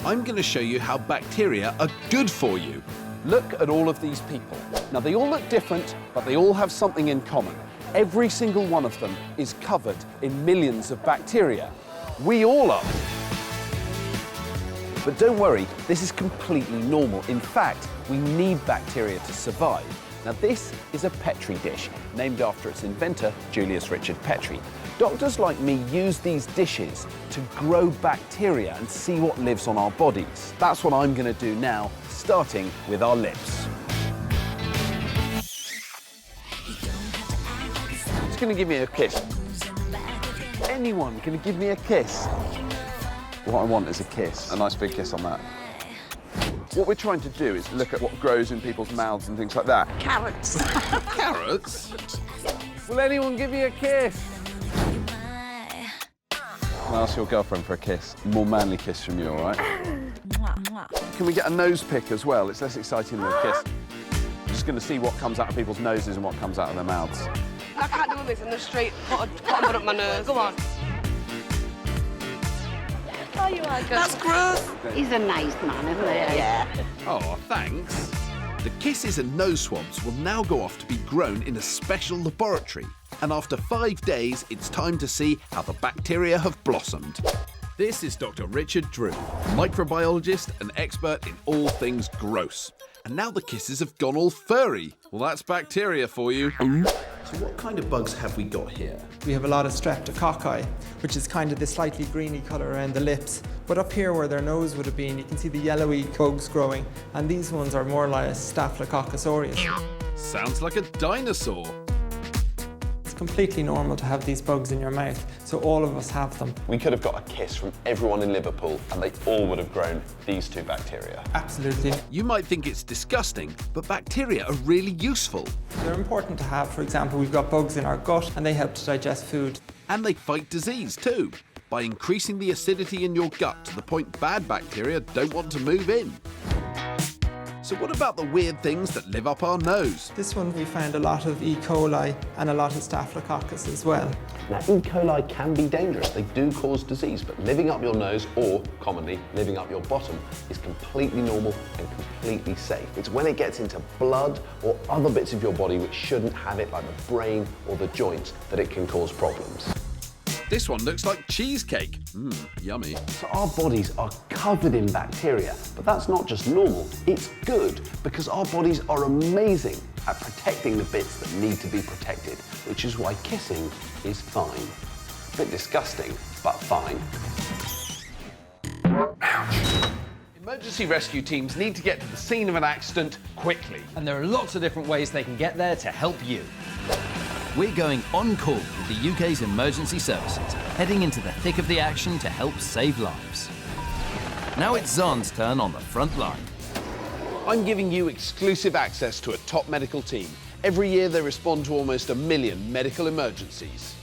I'm going to show you how bacteria are good for you. Look at all of these people. Now, they all look different, but they all have something in common. Every single one of them is covered in millions of bacteria. We all are. But don't worry, this is completely normal. In fact, we need bacteria to survive. Now, this is a Petri dish, named after its inventor, Julius Richard Petri. Doctors like me use these dishes to grow bacteria and see what lives on our bodies. That's what I'm going to do now, starting with our lips. Who's going to give me a kiss? Anyone going to give me a kiss? What I want is a kiss, a nice big kiss on that. What we're trying to do is look at what grows in people's mouths and things like that. Carrots. Carrots? Will anyone give me a kiss? I'll ask your girlfriend for a kiss. A more manly kiss from you, all right? Can we get a nose pick as well? It's less exciting than a kiss. I'm just going to see what comes out of people's noses and what comes out of their mouths. I can't do this in the street. Put up my nose. Go on. Oh, you are good. That's gross. He's a nice man, isn't he? Yeah. Oh, thanks. The kisses and nose swabs will now go off to be grown in a special laboratory. And after 5 days, it's time to see how the bacteria have blossomed. This is Dr. Richard Drew, microbiologist and expert in all things gross. And now the kisses have gone all furry. Well, that's bacteria for you. So what kind of bugs have we got here? We have a lot of streptococci, which is kind of the slightly greeny colour around the lips. But up here where their nose would have been, you can see the yellowy bugs growing, and these ones are more like Staphylococcus aureus. Sounds like a dinosaur. It's completely normal to have these bugs in your mouth, so all of us have them. We could have got a kiss from everyone in Liverpool and they all would have grown these two bacteria. Absolutely. You might think it's disgusting, but bacteria are really useful. They're important to have. For example, we've got bugs in our gut and they help to digest food. And they fight disease too, by increasing the acidity in your gut to the point bad bacteria don't want to move in. So what about the weird things that live up our nose? This one we found a lot of E. coli and a lot of Staphylococcus as well. Now, E. coli can be dangerous. They do cause disease, but living up your nose, or commonly living up your bottom, is completely normal and completely safe. It's when it gets into blood or other bits of your body which shouldn't have it, like the brain or the joints, that it can cause problems. This one looks like cheesecake. Yummy. So our bodies are covered in bacteria, but that's not just normal, it's good, because our bodies are amazing at protecting the bits that need to be protected, which is why kissing is fine. A bit disgusting, but fine. Ouch. Emergency rescue teams need to get to the scene of an accident quickly. And there are lots of different ways they can get there to help you. We're going on call with the UK's emergency services, heading into the thick of the action to help save lives. Now it's Xand's turn on the front line. I'm giving you exclusive access to a top medical team. Every year they respond to almost 1 million medical emergencies.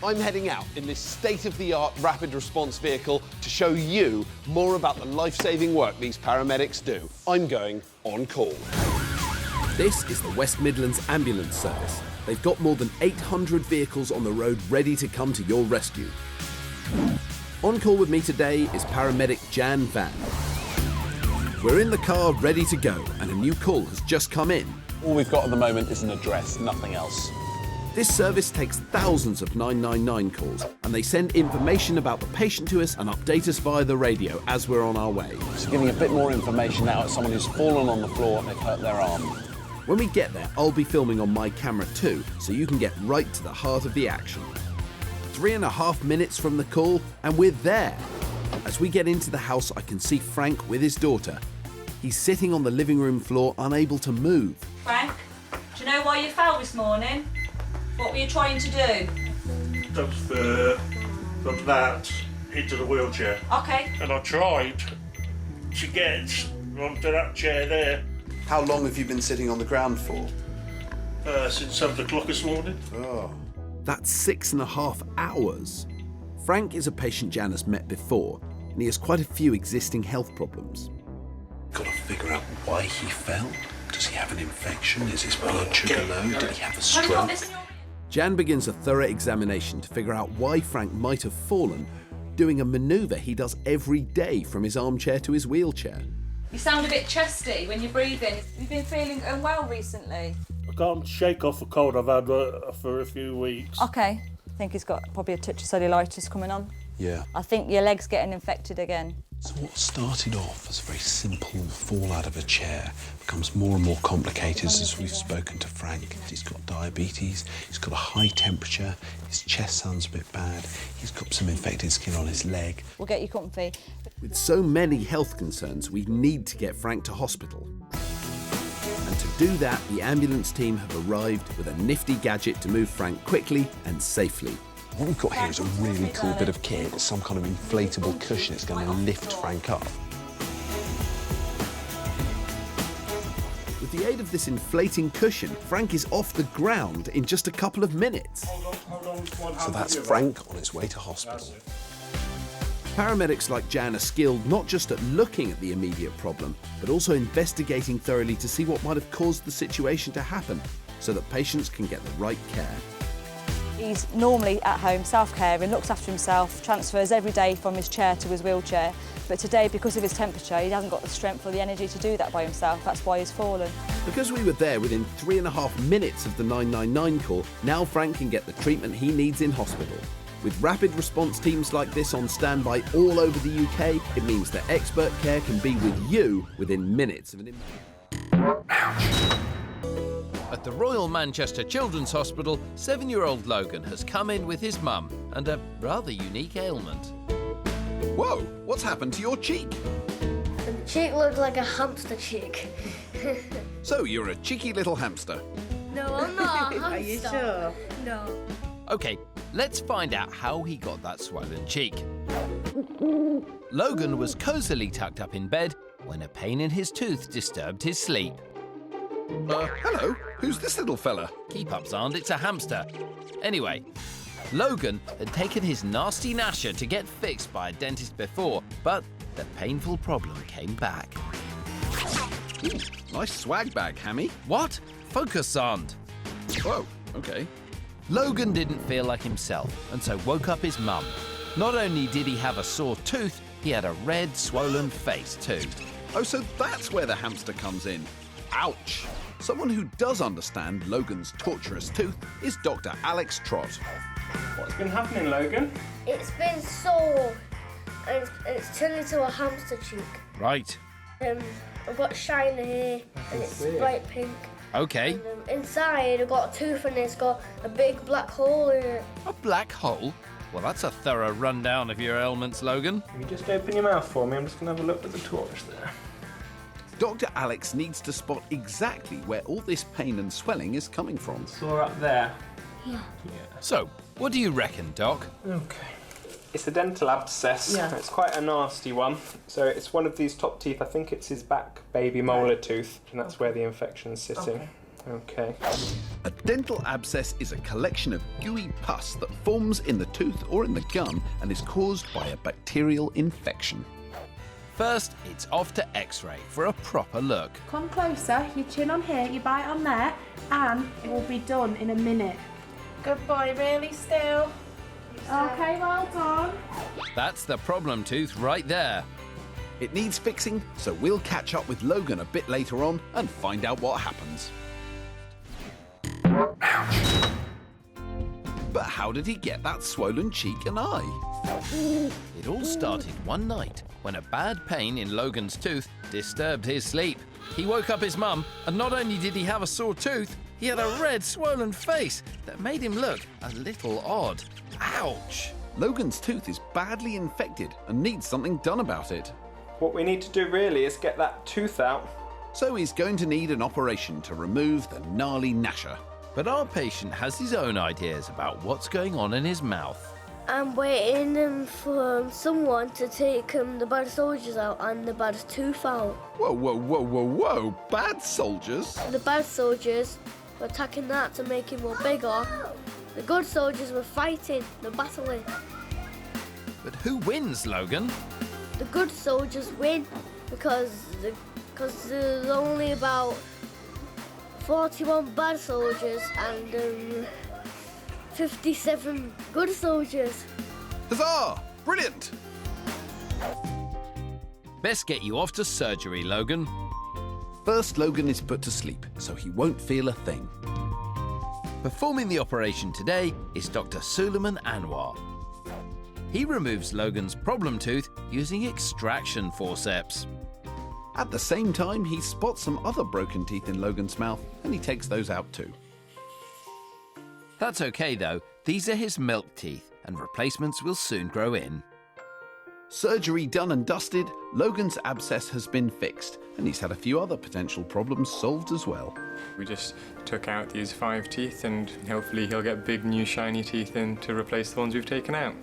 I'm heading out in this state-of-the-art rapid response vehicle to show you more about the life-saving work these paramedics do. I'm going on call. This is the West Midlands Ambulance Service. They've got more than 800 vehicles on the road ready to come to your rescue. On call with me today is paramedic Xand. We're in the car ready to go, and a new call has just come in. All we've got at the moment is an address, nothing else. This service takes thousands of 999 calls, and they send information about the patient to us and update us via the radio as we're on our way. So giving a bit more information now at someone who's fallen on the floor and they've hurt their arm. When we get there, I'll be filming on my camera too, so you can get right to the heart of the action. 3.5 minutes from the call, and we're there. As we get into the house, I can see Frank with his daughter. He's sitting on the living room floor, unable to move. Frank, do you know why you fell this morning? What were you trying to do? Transfer from that into the wheelchair. Okay. And I tried to get onto that chair there. How long have you been sitting on the ground for? Since 7 o'clock this morning. Oh. That's 6.5 hours. Frank is a patient Jan has met before, and he has quite a few existing health problems. Got to figure out why he fell. Does he have an infection? Is his blood sugar low? Did he have a stroke? Jan begins a thorough examination to figure out why Frank might have fallen, doing a manoeuvre he does every day from his armchair to his wheelchair. You sound a bit chesty when you're breathing. You've been feeling unwell recently. I can't shake off a cold I've had for a few weeks. Okay. I think he's got probably a touch of cellulitis coming on. Yeah. I think your leg's getting infected again. So what started off as a very simple fall out of a chair becomes more and more complicated as we've spoken to Frank. He's got diabetes, he's got a high temperature, his chest sounds a bit bad, he's got some infected skin on his leg. We'll get you comfy. With so many health concerns, we need to get Frank to hospital. And to do that, the ambulance team have arrived with a nifty gadget to move Frank quickly and safely. What we've got here is a really cool bit of kit. It's some kind of inflatable cushion. It's going to lift Frank up. With the aid of this inflating cushion, Frank is off the ground in just a couple of minutes. Hold on. So that's Frank on his way to hospital. Paramedics like Xand are skilled not just at looking at the immediate problem, but also investigating thoroughly to see what might have caused the situation to happen, so that patients can get the right care. He's normally at home, self-caring, looks after himself, transfers every day from his chair to his wheelchair. But today, because of his temperature, he hasn't got the strength or the energy to do that by himself. That's why he's fallen. Because we were there within 3.5 minutes of the 999 call, now Frank can get the treatment he needs in hospital. With rapid response teams like this on standby all over the UK, it means that expert care can be with you within minutes of an impact. At the Royal Manchester Children's Hospital, 7-year-old Logan has come in with his mum and a rather unique ailment. Whoa, what's happened to your cheek? The cheek looks like a hamster cheek. So you're a cheeky little hamster. No, I'm not a hamster. Are you sure? No. OK, let's find out how he got that swollen cheek. Logan was cosily tucked up in bed when a pain in his tooth disturbed his sleep. Hello, who's this little fella? Keep up, Xand, it's a hamster. Anyway, Logan had taken his nasty gnasher to get fixed by a dentist before, but the painful problem came back. Ooh, nice swag bag, Hammy. What? Focus, Xand. Whoa, okay. Logan didn't feel like himself, and so woke up his mum. Not only did he have a sore tooth, he had a red, swollen face too. Oh, so that's where the hamster comes in. Ouch! Someone who does understand Logan's torturous tooth is Dr. Alex Trott. What's been happening, Logan? It's been sore, and it's turned into a hamster cheek. Right. I've got shiny here, and it's bright pink. OK. And inside, I've got a tooth, and it's got a big black hole in it. A black hole? Well, that's a thorough rundown of your ailments, Logan. Can you just open your mouth for me? I'm just going to have a look at the torch there. Dr. Alex needs to spot exactly where all this pain and swelling is coming from. Sore up there. Yeah. So, what do you reckon, Doc? Okay. It's a dental abscess. Yeah. It's quite a nasty one. So it's one of these top teeth. I think it's his back baby molar tooth, and that's where the infection's sitting. Okay. A dental abscess is a collection of gooey pus that forms in the tooth or in the gum and is caused by a bacterial infection. First, it's off to X-ray for a proper look. Come closer, your chin on here, your bite on there, and it will be done in a minute. Good boy, really still. Okay, well done. That's the problem tooth right there. It needs fixing, so we'll catch up with Logan a bit later on and find out what happens. But how did he get that swollen cheek and eye? It all started one night when a bad pain in Logan's tooth disturbed his sleep. He woke up his mum, and not only did he have a sore tooth, he had a red, swollen face that made him look a little odd. Ouch! Logan's tooth is badly infected and needs something done about it. What we need to do really is get that tooth out. So he's going to need an operation to remove the gnarly gnasher. But our patient has his own ideas about what's going on in his mouth. I'm waiting for someone to take the bad soldiers out and the bad tooth out. Whoa, whoa, whoa, whoa, whoa! Bad soldiers? The bad soldiers were attacking that to make him more bigger. The good soldiers were fighting, they're battling. But who wins, Logan? The good soldiers win because there's only about 41 bad soldiers and 57 good soldiers. Huzzah! Brilliant! Best get you off to surgery, Logan. First, Logan is put to sleep, so he won't feel a thing. Performing the operation today is Dr. Suleiman Anwar. He removes Logan's problem tooth using extraction forceps. At the same time, he spots some other broken teeth in Logan's mouth, and he takes those out too. That's okay though, these are his milk teeth and replacements will soon grow in. Surgery done and dusted, Logan's abscess has been fixed, and he's had a few other potential problems solved as well. We just took out these 5 teeth and hopefully he'll get big new shiny teeth in to replace the ones we've taken out.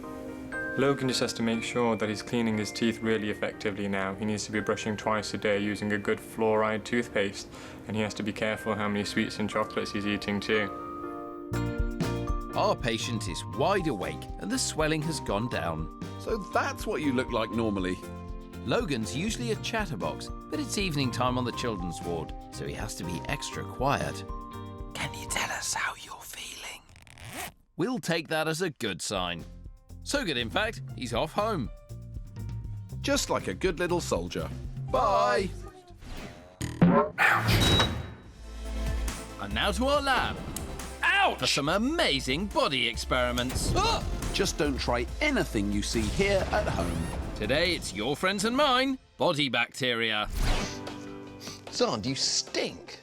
Logan just has to make sure that he's cleaning his teeth really effectively now. He needs to be brushing twice a day using a good fluoride toothpaste, and he has to be careful how many sweets and chocolates he's eating too. Our patient is wide awake and the swelling has gone down. So that's what you look like normally. Logan's usually a chatterbox, but it's evening time on the children's ward, so he has to be extra quiet. Can you tell us how you're feeling? We'll take that as a good sign. So good, in fact, he's off home. Just like a good little soldier. Bye! And now to our lab. Ouch! For some amazing body experiments. Ah! Just don't try anything you see here at home. Today it's your friends and mine, body bacteria. Xand, you stink.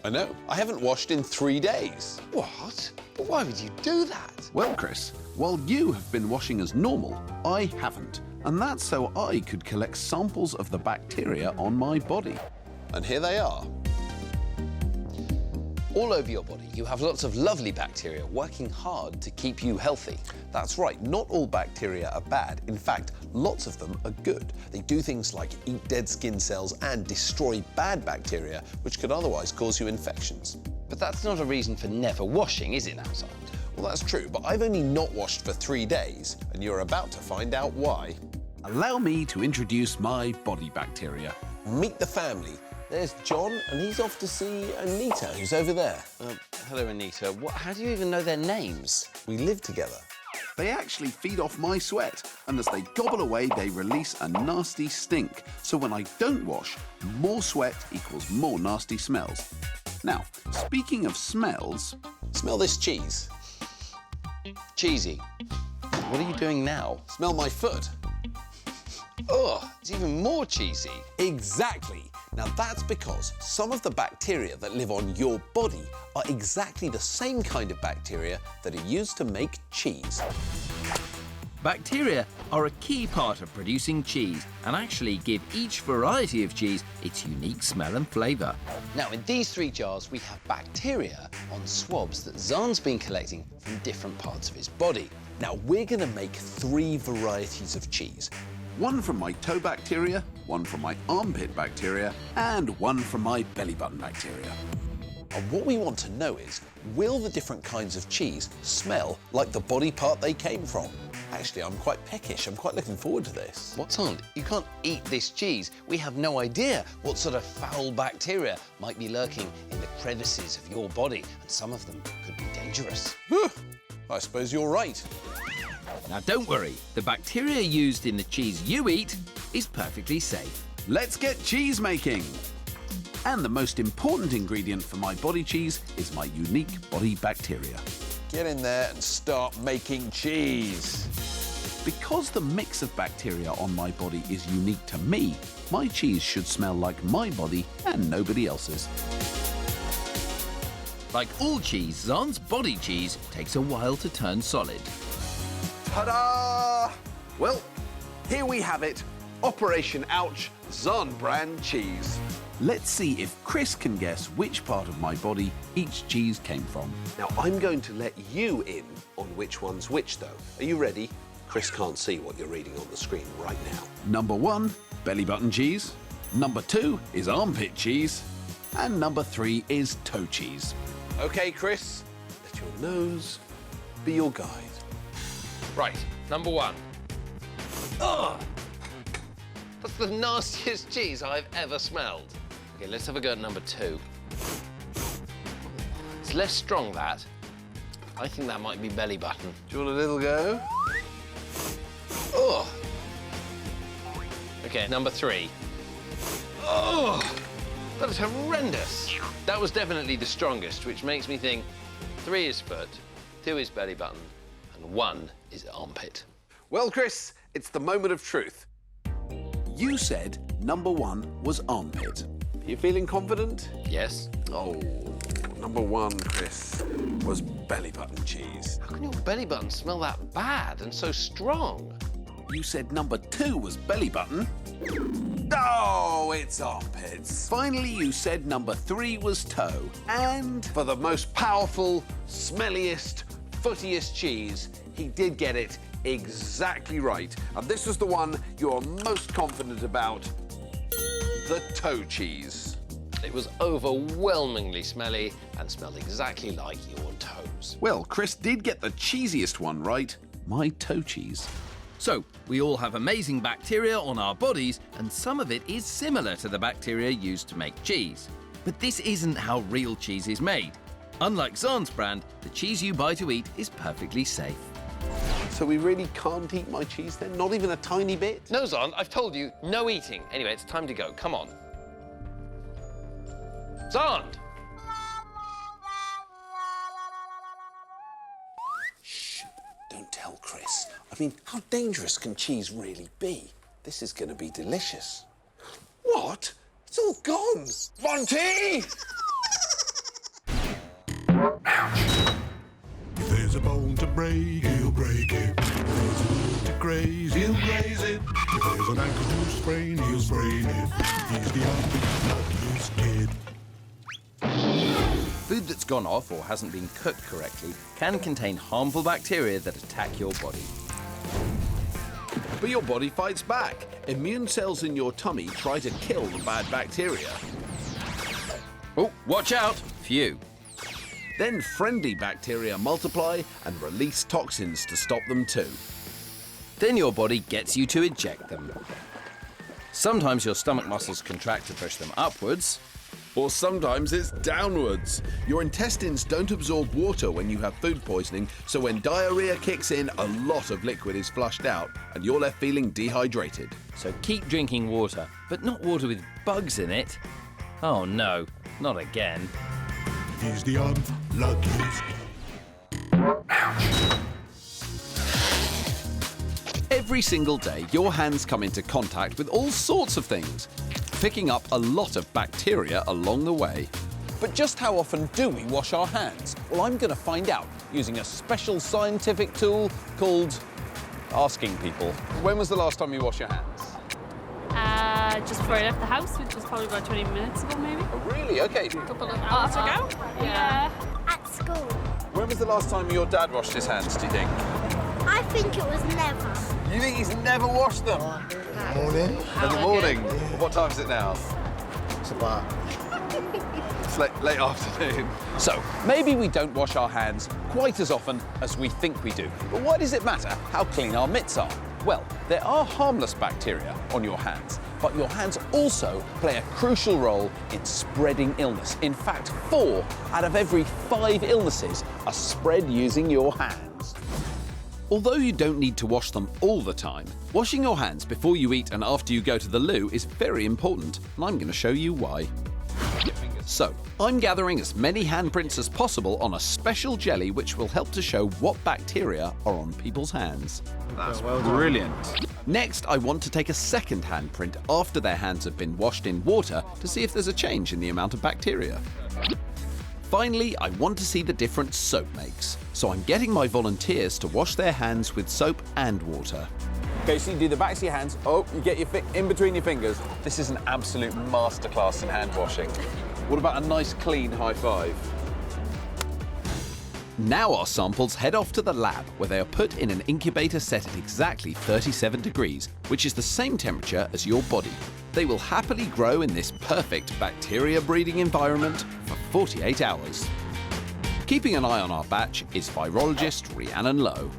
I know. I haven't washed in 3 days. What? But why would you do that? Well, Chris, while you have been washing as normal, I haven't. And that's so I could collect samples of the bacteria on my body. And here they are. All over your body, you have lots of lovely bacteria working hard to keep you healthy. That's right, not all bacteria are bad. In fact, lots of them are good. They do things like eat dead skin cells and destroy bad bacteria, which could otherwise cause you infections. But that's not a reason for never washing, is it now, Xand? Well, that's true, but I've only not washed for 3 days, and you're about to find out why. Allow me to introduce my body bacteria. Meet the family. There's John, and he's off to see Anita, who's over there. Hello, Anita. How do you even know their names? We live together. They actually feed off my sweat, and as they gobble away, they release a nasty stink. So when I don't wash, more sweat equals more nasty smells. Now, speaking of smells... Smell this cheese. Cheesy. What are you doing now? Smell my foot. Ugh, it's even more cheesy. Exactly. Now that's because some of the bacteria that live on your body are exactly the same kind of bacteria that are used to make cheese. Bacteria are a key part of producing cheese and actually give each variety of cheese its unique smell and flavour. Now in these 3 jars we have bacteria on swabs that Xand's been collecting from different parts of his body. Now we're going to make 3 varieties of cheese. One from my toe bacteria, one from my armpit bacteria, and one from my belly button bacteria. And what we want to know is, will the different kinds of cheese smell like the body part they came from? Actually, I'm quite peckish. I'm quite looking forward to this. What's on? You can't eat this cheese. We have no idea what sort of foul bacteria might be lurking in the crevices of your body, and some of them could be dangerous. I suppose you're right. Now don't worry, the bacteria used in the cheese you eat is perfectly safe. Let's get cheese making! And the most important ingredient for my body cheese is my unique body bacteria. Get in there and start making cheese. Because the mix of bacteria on my body is unique to me, my cheese should smell like my body and nobody else's. Like all cheese, Xand's body cheese takes a while to turn solid. Ta-da! Well, here we have it. Operation Ouch Xand brand cheese. Let's see if Chris can guess which part of my body each cheese came from. Now, I'm going to let you in on which one's which, though. Are you ready? Chris can't see what you're reading on the screen right now. Number 1, belly button cheese. Number 2 is armpit cheese. And number 3 is toe cheese. OK, Chris, let your nose be your guide. Right, number 1. Ugh! That's the nastiest cheese I've ever smelled. OK, let's have a go at number 2. It's less strong, that. I think that might be belly button. Do you want a little go? Oh! Oh! Okay, number 3. Oh! That is horrendous. That was definitely the strongest, which makes me think 3 is foot, 2 is belly button, and 1 is armpit. Well, Chris, it's the moment of truth. You said number 1 was armpit. Are you feeling confident? Yes. Oh, number 1, Chris, was belly button cheese. How can your belly button smell that bad and so strong? You said number 2 was belly button. Oh, it's armpits. Finally, you said number 3 was toe. And for the most powerful, smelliest, footiest cheese, he did get it exactly right. And this was the one you're most confident about, the toe cheese. It was overwhelmingly smelly and smelled exactly like your toes. Well, Chris did get the cheesiest one right, my toe cheese. So, we all have amazing bacteria on our bodies, and some of it is similar to the bacteria used to make cheese. But this isn't how real cheese is made. Unlike Xand's brand, the cheese you buy to eat is perfectly safe. So we really can't eat my cheese then? Not even a tiny bit? No, Xand, I've told you, no eating. Anyway, it's time to go. Come on. Xand! Shh, don't tell Chris. I mean, how dangerous can cheese really be? This is going to be delicious. What? It's all gone. Monty! If there's a bone to break, he'll break it. If there's a will to graze, he'll graze it. If there's an ankle to sprain, he'll sprain it. He's the unluckiest kid. Food that's gone off or hasn't been cooked correctly can contain harmful bacteria that attack your body. But your body fights back. Immune cells in your tummy try to kill the bad bacteria. Oh, watch out! Phew. Then friendly bacteria multiply and release toxins to stop them too. Then your body gets you to eject them. Sometimes your stomach muscles contract to push them upwards. Or sometimes it's downwards. Your intestines don't absorb water when you have food poisoning, so when diarrhea kicks in, a lot of liquid is flushed out and you're left feeling dehydrated. So keep drinking water, but not water with bugs in it. Oh no, not again. He's the unluckiest. Every single day, your hands come into contact with all sorts of things, picking up a lot of bacteria along the way. But just how often do we wash our hands? Well, I'm going to find out using a special scientific tool called asking people. When was the last time you washed your hands? Just before I left the house, which was probably about 20 minutes ago, maybe. Oh, really? Okay. A couple of hours ago? Yeah. At school. When was the last time your dad washed his hands, do you think? I think it was never. You think he's never washed them? Morning. In the morning? Well, what time is it now? It's about... It's late afternoon. So, maybe we don't wash our hands quite as often as we think we do. But why does it matter how clean our mitts are? Well, there are harmless bacteria on your hands, but your hands also play a crucial role in spreading illness. In fact, 4 out of every 5 illnesses are spread using your hands. Although you don't need to wash them all the time, washing your hands before you eat and after you go to the loo is very important, and I'm going to show you why. So, I'm gathering as many handprints as possible on a special jelly which will help to show what bacteria are on people's hands. That's brilliant. Next, I want to take a second handprint after their hands have been washed in water to see if there's a change in the amount of bacteria. Finally, I want to see the difference soap makes. So I'm getting my volunteers to wash their hands with soap and water. Okay, so you do the backs of your hands. Oh, you get your in between your fingers. This is an absolute masterclass in hand washing. What about a nice clean high five? Now our samples head off to the lab where they are put in an incubator set at exactly 37 degrees, which is the same temperature as your body. They will happily grow in this perfect bacteria breeding environment for 48 hours. Keeping an eye on our batch is virologist Rhiannon Lowe.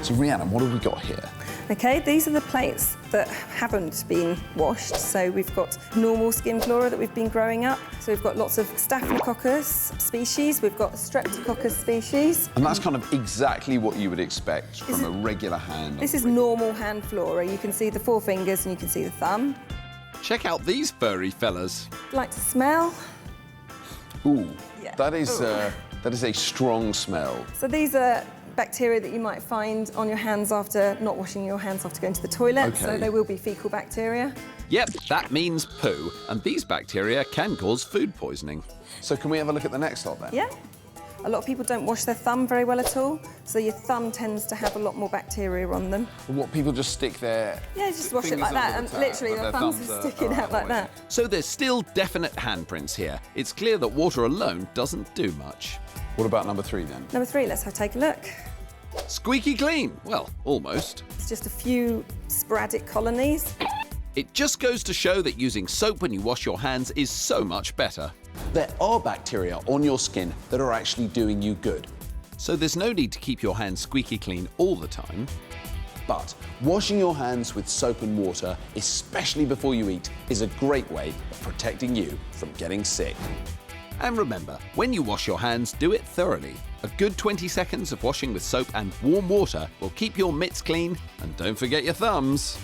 So Rhiannon, what have we got here? Okay, these are the plates that haven't been washed. So we've got normal skin flora that we've been growing up. So we've got lots of Staphylococcus species, we've got Streptococcus species. And that's kind of exactly what you would expect from a regular hand. This is normal hand flora. You can see the 4 fingers and you can see the thumb. Check out these furry fellas. Like to smell? Ooh, Yeah. that is a strong smell. So these are bacteria that you might find on your hands after not washing your hands after going to the toilet. Okay. So they will be fecal bacteria. Yep, that means poo, and these bacteria can cause food poisoning. So can we have a look at the next lot then? Yeah. A lot of people don't wash their thumb very well at all, so your thumb tends to have a lot more bacteria on them. What, people just stick their Yeah, just wash it fingers like that, under and the tap, literally but the their thumbs are sticking out like that. So there's still definite handprints here. It's clear that water alone doesn't do much. What about number 3 then? Number 3, let's take a look. Squeaky clean. Well, almost. It's just a few sporadic colonies. It just goes to show that using soap when you wash your hands is so much better. There are bacteria on your skin that are actually doing you good. So there's no need to keep your hands squeaky clean all the time. But washing your hands with soap and water, especially before you eat, is a great way of protecting you from getting sick. And remember, when you wash your hands, do it thoroughly. A good 20 seconds of washing with soap and warm water will keep your mitts clean, and don't forget your thumbs.